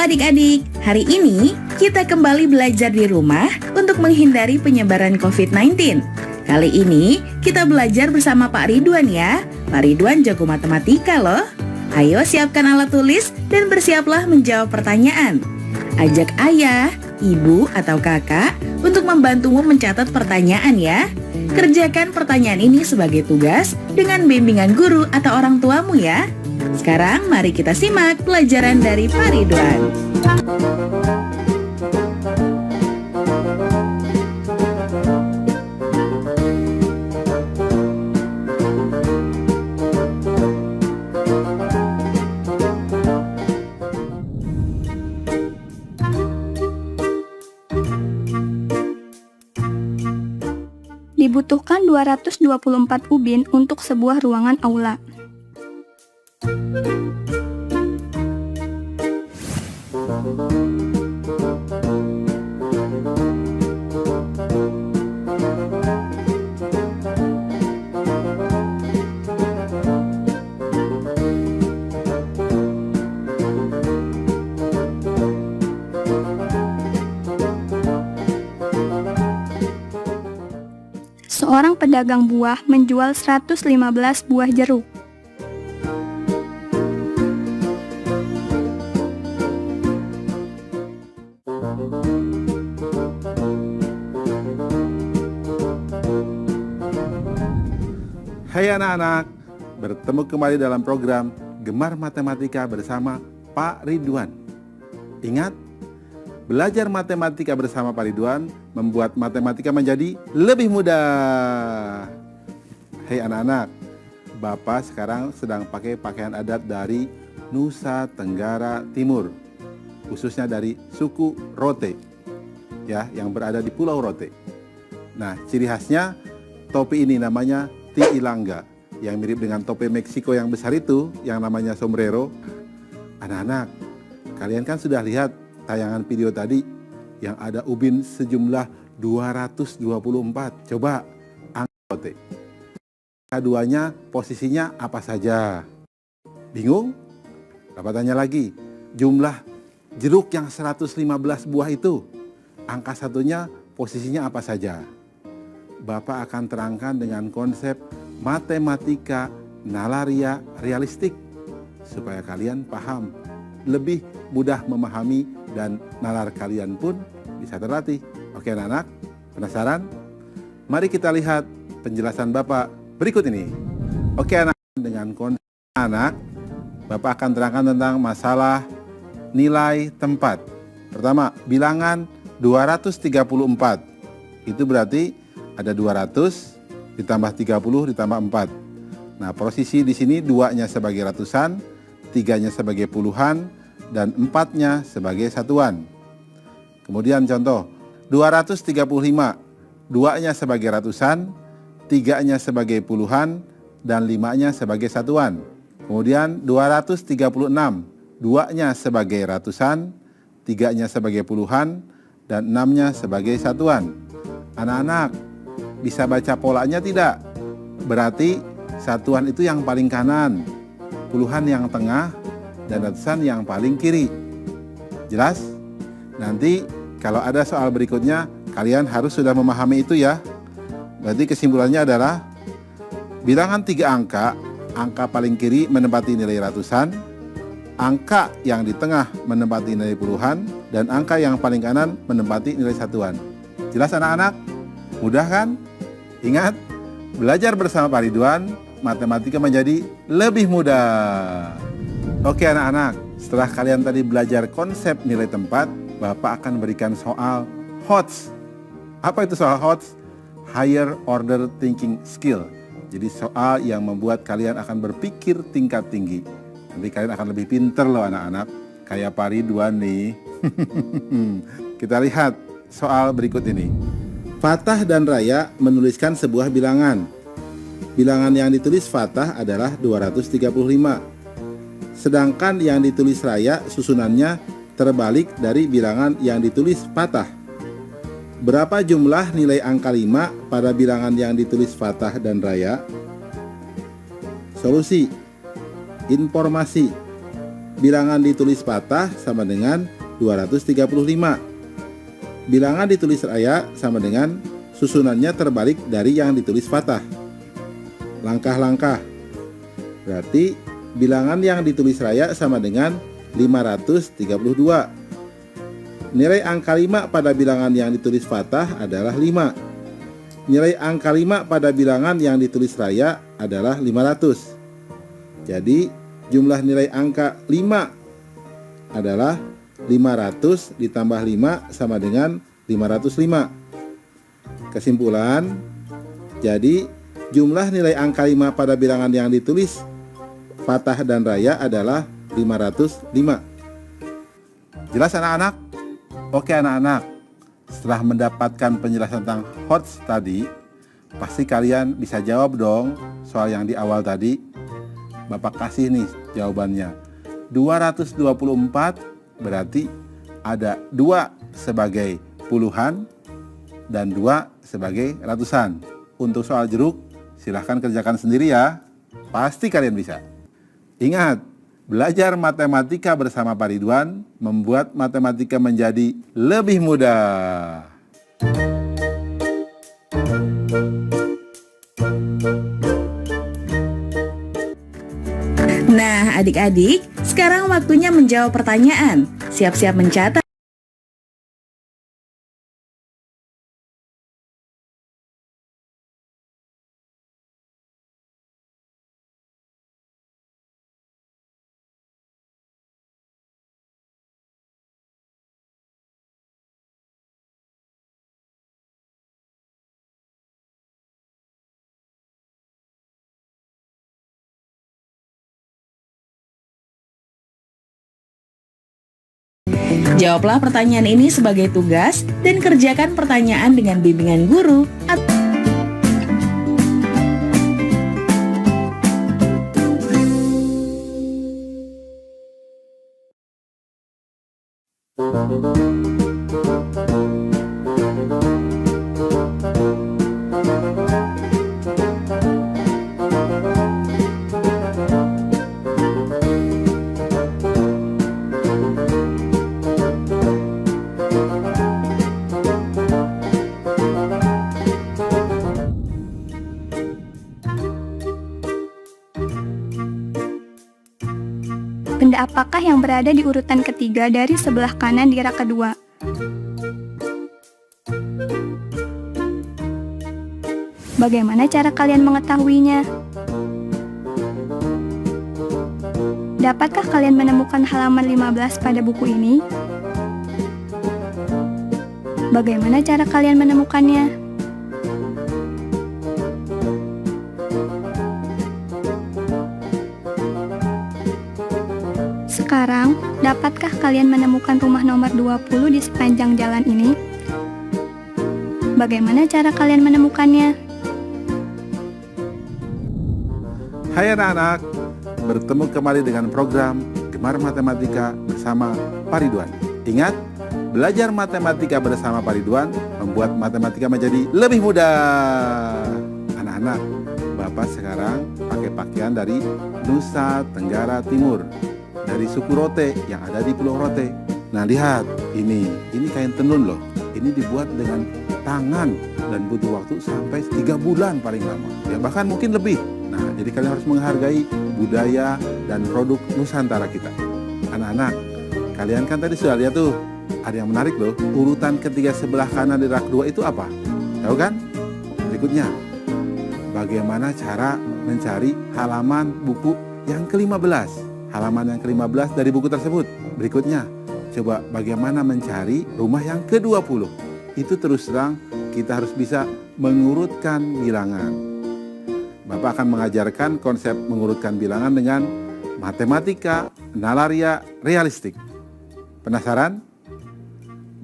adik-adik, hari ini kita kembali belajar di rumah untuk menghindari penyebaran COVID-19. Kali ini kita belajar bersama Pak Ridwan ya. Pak Ridwan jago matematika loh. Ayo siapkan alat tulis dan bersiaplah menjawab pertanyaan. Ajak ayah, ibu, atau kakak untuk membantumu mencatat pertanyaan ya. Kerjakan pertanyaan ini sebagai tugas dengan bimbingan guru atau orang tuamu ya. Sekarang mari kita simak pelajaran dari Pak Ridwan. Dibutuhkan 224 ubin untuk sebuah ruangan aula. Seorang pedagang buah menjual 115 buah jeruk. Hai anak-anak, bertemu kembali dalam program Gemar Matematika bersama Pak Ridwan. Ingat, belajar matematika bersama Pak Ridwan membuat matematika menjadi lebih mudah. Hei anak-anak, Bapak sekarang sedang pakai pakaian adat dari Nusa Tenggara Timur, khususnya dari suku Rote, ya, yang berada di Pulau Rote. Nah, ciri khasnya topi ini namanya Tiilanga, yang mirip dengan topi Meksiko yang besar itu, yang namanya sombrero. Anak-anak, kalian kan sudah lihat tayangan video tadi yang ada ubin sejumlah 224. Coba angkat. Keduanya posisinya apa saja? Bingung? Bapak tanya lagi, jumlah jeruk yang 115 buah itu, angka satunya posisinya apa saja? Bapak akan terangkan dengan konsep matematika nalaria realistik supaya kalian paham, lebih mudah memahami, dan nalar kalian pun bisa terlatih. Oke anak-anak, penasaran? Mari kita lihat penjelasan Bapak berikut ini. Oke anak, dengan konsep anak, Bapak akan terangkan tentang masalah nilai tempat. Pertama, bilangan 234. Itu berarti ada 200 ditambah 30 ditambah 4. Nah, posisi di sini 2-nya sebagai ratusan, 3-nya sebagai puluhan, dan 4-nya sebagai satuan. Kemudian contoh 235, 2-nya sebagai ratusan, 3-nya sebagai puluhan, dan 5-nya sebagai satuan. Kemudian 236, 2-nya sebagai ratusan, 3-nya sebagai puluhan, dan 6-nya sebagai satuan. Anak-anak, bisa baca polanya tidak? Berarti satuan itu yang paling kanan, puluhan yang tengah, dan ratusan yang paling kiri. Jelas? Nanti kalau ada soal berikutnya, kalian harus sudah memahami itu ya. Berarti kesimpulannya adalah bilangan 3 angka, angka paling kiri menempati nilai ratusan, angka yang di tengah menempati nilai puluhan, dan angka yang paling kanan menempati nilai satuan. Jelas anak-anak? Mudah kan? Ingat, belajar bersama Pak Ridwan, matematika menjadi lebih mudah. Oke anak-anak, setelah kalian tadi belajar konsep nilai tempat, Bapak akan berikan soal HOTS. Apa itu soal HOTS? Higher Order Thinking Skill. Jadi soal yang membuat kalian akan berpikir tingkat tinggi. Nanti kalian akan lebih pinter loh anak-anak, kayak Pak Ridwan nih. Kita lihat soal berikut ini. Fatah dan Raya menuliskan sebuah bilangan. Bilangan yang ditulis Fatah adalah 235. Sedangkan yang ditulis Raya susunannya terbalik dari bilangan yang ditulis Fatah. Berapa jumlah nilai angka 5 pada bilangan yang ditulis Fatah dan Raya? Solusi. Informasi. Bilangan ditulis Fatah sama dengan 235. Bilangan ditulis raya sama dengan susunannya terbalik dari yang ditulis fathah. Langkah-langkah. Berarti bilangan yang ditulis raya sama dengan 532. Nilai angka 5 pada bilangan yang ditulis fathah adalah 5. Nilai angka 5 pada bilangan yang ditulis raya adalah 500. Jadi jumlah nilai angka 5 adalah 500 ditambah 5 sama dengan 505. Kesimpulan, jadi jumlah nilai angka 5 pada bilangan yang ditulis fathah dan raya adalah 505. Jelas anak-anak? Oke anak-anak, setelah mendapatkan penjelasan tentang HOTS tadi, pasti kalian bisa jawab dong soal yang di awal tadi. Bapak kasih nih jawabannya. 224 berarti ada 2 sebagai puluhan dan 2 sebagai ratusan. Untuk soal jeruk, silahkan kerjakan sendiri ya. Pasti kalian bisa. Ingat, belajar matematika bersama Pak Ridwan membuat matematika menjadi lebih mudah. Nah, adik-adik, sekarang waktunya menjawab pertanyaan. Siap-siap mencatat. Jawablah pertanyaan ini sebagai tugas dan kerjakan pertanyaan dengan bimbingan guru. Benda apakah yang berada di urutan ketiga dari sebelah kanan di rak kedua? Bagaimana cara kalian mengetahuinya? Dapatkah kalian menemukan halaman 15 pada buku ini? Bagaimana cara kalian menemukannya? Sekarang, dapatkah kalian menemukan rumah nomor 20 di sepanjang jalan ini? Bagaimana cara kalian menemukannya? Hai anak-anak, bertemu kembali dengan program Gemar Matematika bersama Pak Ridwan. Ingat, belajar matematika bersama Pak Ridwan membuat matematika menjadi lebih mudah. Anak-anak, Bapak sekarang pakai pakaian dari Nusa Tenggara Timur, dari suku Rote yang ada di Pulau Rote. Nah lihat, ini kain tenun loh. Ini dibuat dengan tangan dan butuh waktu sampai 3 bulan paling lama. Ya bahkan mungkin lebih. Nah jadi kalian harus menghargai budaya dan produk Nusantara kita. Anak-anak, kalian kan tadi sudah lihat tuh, ada yang menarik loh. Urutan ketiga sebelah kanan di rak 2 itu apa? Tahu kan? Berikutnya, bagaimana cara mencari halaman buku yang ke-15? Halaman yang ke-15 dari buku tersebut. Berikutnya, coba bagaimana mencari rumah yang ke-20. Itu terus terang kita harus bisa mengurutkan bilangan. Bapak akan mengajarkan konsep mengurutkan bilangan dengan matematika nalaria realistik. Penasaran?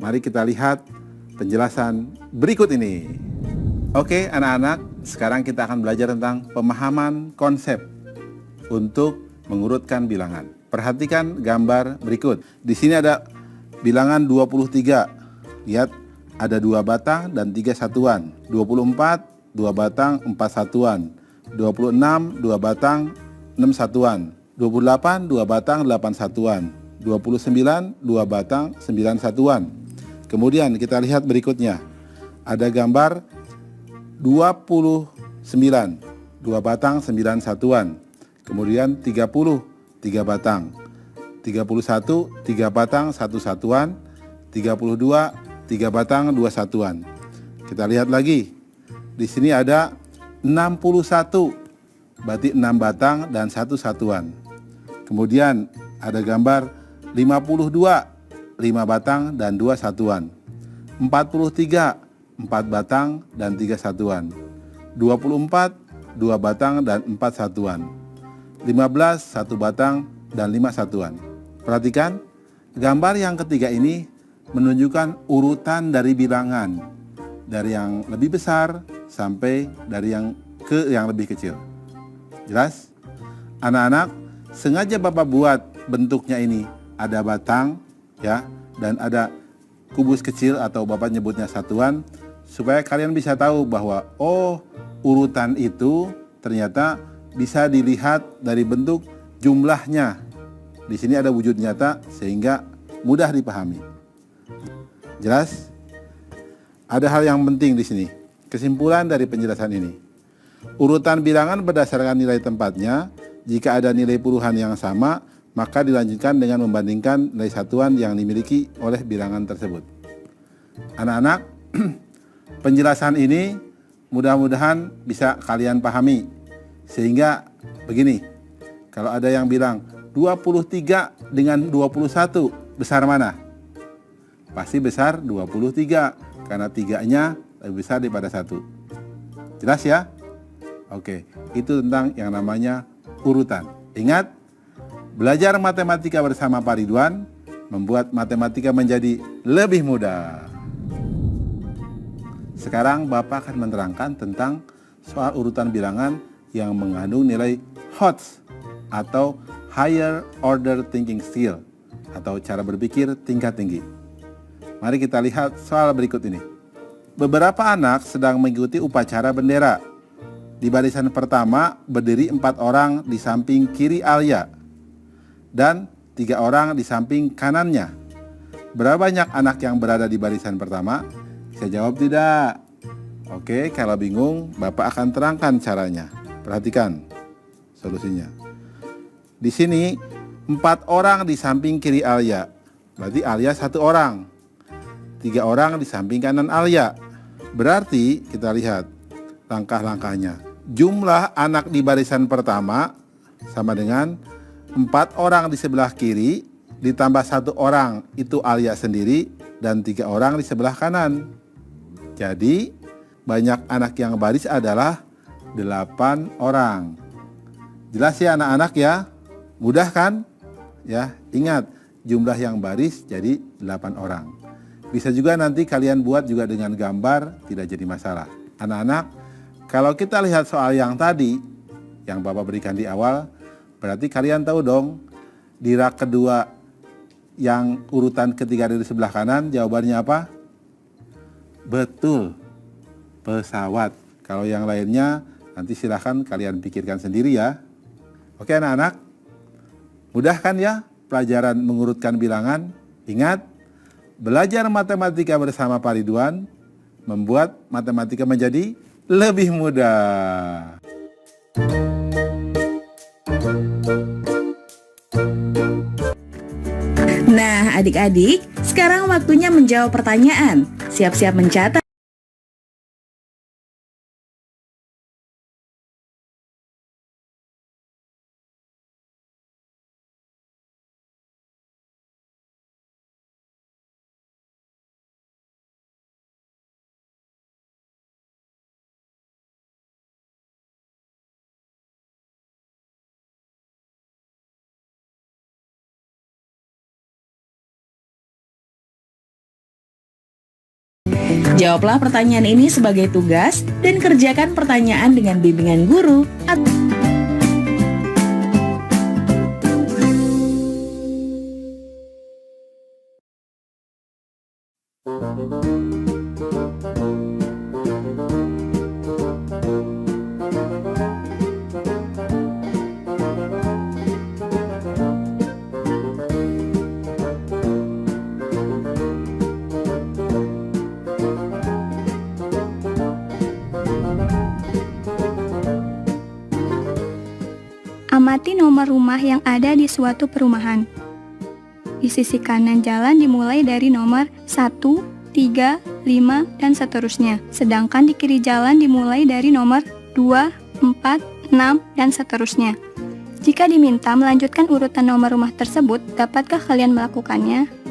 Mari kita lihat penjelasan berikut ini. Oke anak-anak, sekarang kita akan belajar tentang pemahaman konsep untuk mengurutkan bilangan. Perhatikan gambar berikut. Di sini ada bilangan 23. Lihat, ada 2 batang dan 3 satuan. 24, 2 batang, 4 satuan. 26, 2 batang, 6 satuan. 28, 2 batang, 8 satuan. 29, 2 batang, 9 satuan. Kemudian kita lihat berikutnya. Ada gambar 29, 2 batang, 9 satuan. Kemudian 30, 3 batang. 31, 3 batang, 1 satuan. 32, 3 batang, 2 satuan. Kita lihat lagi. Di sini ada 61, berarti 6 batang dan 1 satuan. Kemudian ada gambar 52, 5 batang dan 2 satuan. 43, 4 batang dan 3 satuan. 24, 2 batang dan 4 satuan. 15, 1 batang dan 5 satuan. Perhatikan, gambar yang ketiga ini menunjukkan urutan dari bilangan, dari yang lebih besar sampai dari yang lebih kecil. Jelas? Anak-anak, sengaja Bapak buat bentuknya ini ada batang ya, dan ada kubus kecil atau Bapak nyebutnya satuan, supaya kalian bisa tahu bahwa urutan itu ternyata bisa dilihat dari bentuk jumlahnya. Di sini ada wujud nyata sehingga mudah dipahami. Jelas? Ada hal yang penting di sini. Kesimpulan dari penjelasan ini. Urutan bilangan berdasarkan nilai tempatnya. Jika ada nilai puluhan yang sama, maka dilanjutkan dengan membandingkan nilai satuan yang dimiliki oleh bilangan tersebut. Anak-anak, penjelasan ini mudah-mudahan bisa kalian pahami. Sehingga begini, kalau ada yang bilang 23 dengan 21 besar mana? Pasti besar 23, karena 3-nya lebih besar daripada 1. Jelas ya? Oke, itu tentang yang namanya urutan. Ingat, belajar matematika bersama Pak Ridwan membuat matematika menjadi lebih mudah. Sekarang Bapak akan menerangkan tentang soal urutan bilangan yang mengandung nilai HOTS atau Higher Order Thinking Skill atau cara berpikir tingkat tinggi. Mari kita lihat soal berikut ini. Beberapa anak sedang mengikuti upacara bendera. Di barisan pertama berdiri 4 orang di samping kiri Alia dan 3 orang di samping kanannya. Berapa banyak anak yang berada di barisan pertama? Bisa jawab tidak? Oke, kalau bingung Bapak akan terangkan caranya. Perhatikan solusinya. Di sini 4 orang di samping kiri Alia. Berarti Alia 1 orang. 3 orang di samping kanan Alia. Berarti kita lihat langkah-langkahnya. Jumlah anak di barisan pertama sama dengan 4 orang di sebelah kiri ditambah 1 orang itu Alia sendiri dan 3 orang di sebelah kanan. Jadi banyak anak yang baris adalah 8 orang. Jelas ya anak-anak ya? Mudah kan? Ya, ingat jumlah yang baris jadi 8 orang. Bisa juga nanti kalian buat juga dengan gambar, tidak jadi masalah. Anak-anak, kalau kita lihat soal yang tadi, yang Bapak berikan di awal, berarti kalian tahu dong, di rak kedua yang urutan ketiga dari sebelah kanan, jawabannya apa? Betul, pesawat. Kalau yang lainnya, nanti silahkan kalian pikirkan sendiri ya. Oke anak-anak, mudah kan ya pelajaran mengurutkan bilangan? Ingat, belajar matematika bersama Pak Ridwan membuat matematika menjadi lebih mudah. Nah, adik-adik, sekarang waktunya menjawab pertanyaan. Siap-siap mencatat. Jawablah pertanyaan ini sebagai tugas dan kerjakan pertanyaan dengan bimbingan guru. Amati nomor rumah yang ada di suatu perumahan. Di sisi kanan jalan dimulai dari nomor 1, 3, 5, dan seterusnya. Sedangkan di kiri jalan dimulai dari nomor 2, 4, 6, dan seterusnya. Jika diminta melanjutkan urutan nomor rumah tersebut, dapatkah kalian melakukannya?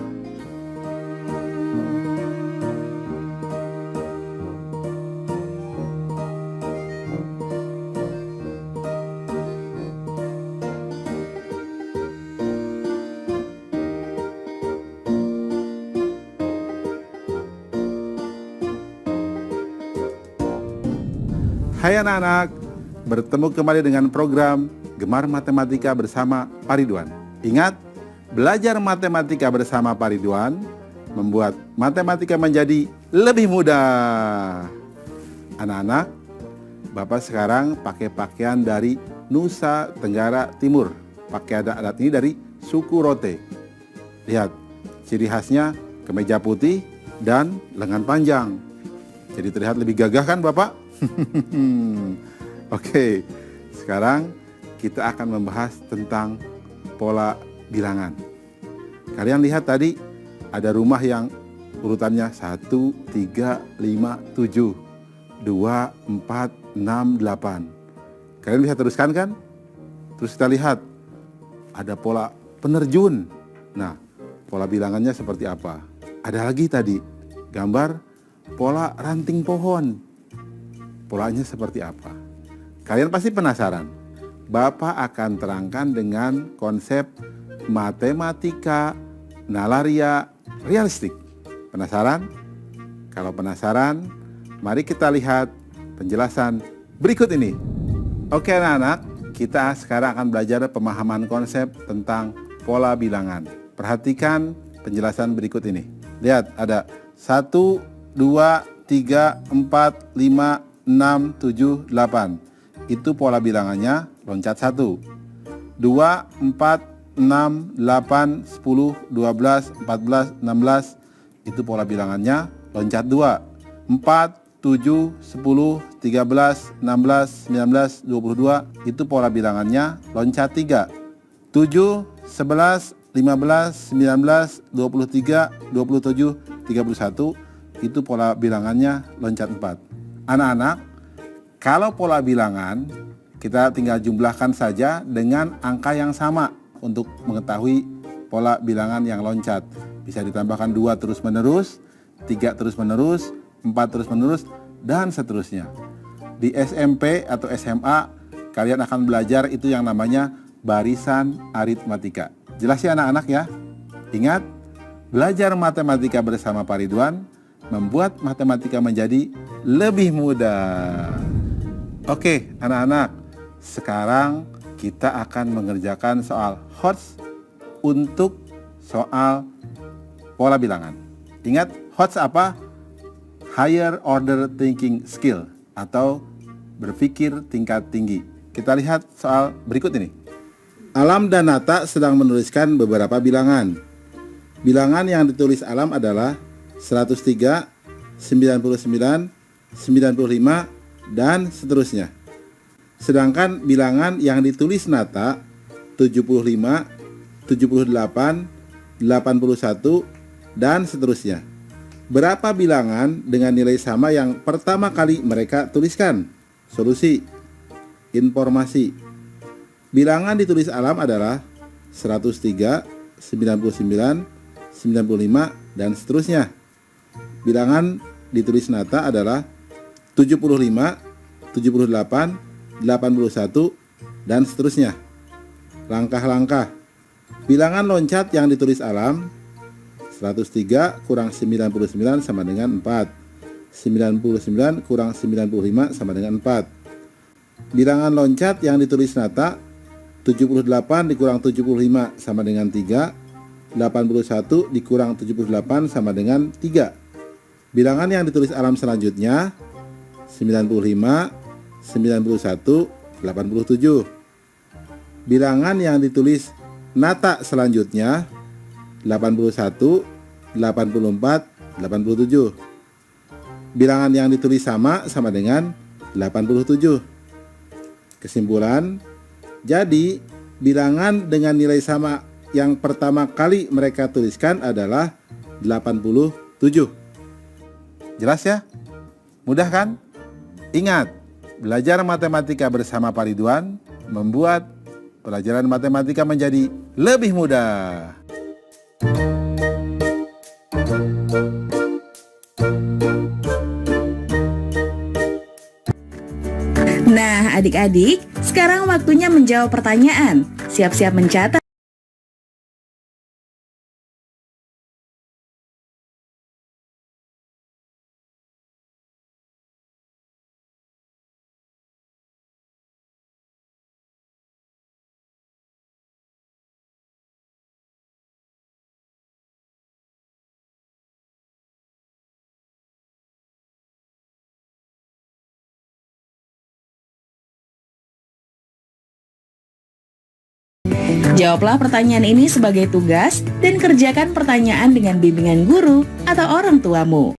Hai anak-anak, bertemu kembali dengan program Gemar Matematika bersama Pak Ridwan. Ingat, belajar matematika bersama Pak Ridwan membuat matematika menjadi lebih mudah. Anak-anak, Bapak sekarang pakai pakaian dari Nusa Tenggara Timur. Pakai adat ini dari suku Rote. Lihat, ciri khasnya kemeja putih dan lengan panjang. Jadi terlihat lebih gagah kan Bapak? Oke, sekarang kita akan membahas tentang pola bilangan. Kalian lihat tadi ada rumah yang urutannya 1, 3, 5, 7, 2, 4, 6, 8. Kalian bisa teruskan kan? Terus kita lihat ada pola penerjun. Nah, pola bilangannya seperti apa? Ada lagi tadi gambar pola ranting pohon. Polanya seperti apa? Kalian pasti penasaran. Bapak akan terangkan dengan konsep matematika nalaria realistik. Penasaran? Kalau penasaran, mari kita lihat penjelasan berikut ini. Oke anak-anak, kita sekarang akan belajar pemahaman konsep tentang pola bilangan. Perhatikan penjelasan berikut ini. Lihat, ada 1, 2, 3, 4, 5, 6, 7, 8. Itu pola bilangannya loncat 1. 2, 4, 6, 8, 10, 12, 14, 16. Itu pola bilangannya loncat 2. 4, 7, 10, 13, 16, 19, 22. Itu pola bilangannya loncat 3. 7, 11, 15, 19, 23, 27, 31. Itu pola bilangannya loncat 4. Anak-anak, kalau pola bilangan kita tinggal jumlahkan saja dengan angka yang sama untuk mengetahui pola bilangan yang loncat. Bisa ditambahkan 2 terus menerus, 3 terus menerus, 4 terus menerus, dan seterusnya. Di SMP atau SMA kalian akan belajar itu yang namanya barisan aritmatika. Jelas ya anak-anak ya? Ingat, belajar matematika bersama Pak Ridwan membuat matematika menjadi lebih mudah. Oke, anak-anak, sekarang kita akan mengerjakan soal HOTS untuk soal pola bilangan. Ingat, HOTS apa? Higher Order Thinking Skill atau berpikir tingkat tinggi. Kita lihat soal berikut ini. Alam dan Nata sedang menuliskan beberapa bilangan. Bilangan yang ditulis Alam adalah 103, 99, 95, dan seterusnya. Sedangkan bilangan yang ditulis Nata 75, 78, 81, dan seterusnya. Berapa bilangan dengan nilai sama yang pertama kali mereka tuliskan? Solusi. Informasi. Bilangan ditulis Alam adalah 103, 99, 95, dan seterusnya. Bilangan ditulis Nata adalah 75, 78, 81, dan seterusnya. Langkah-langkah. Bilangan loncat yang ditulis Alam 103 kurang 99 sama dengan 4. 99 kurang 95 sama dengan 4. Bilangan loncat yang ditulis Nata 78 dikurang 75 sama dengan 3. 81 dikurang 78 sama dengan 3. Bilangan yang ditulis Alam selanjutnya 95, 91, 87. Bilangan yang ditulis Nata selanjutnya 81, 84, 87. Bilangan yang ditulis sama dengan 87. Kesimpulan, Jadi, bilangan dengan nilai sama yang pertama kali mereka tuliskan adalah 87. Jelas ya? Mudah kan? Ingat, belajar matematika bersama Pak Ridwan membuat pelajaran matematika menjadi lebih mudah. Nah, adik-adik, sekarang waktunya menjawab pertanyaan. Siap-siap mencatat. Jawablah pertanyaan ini sebagai tugas dan kerjakan pertanyaan dengan bimbingan guru atau orang tuamu.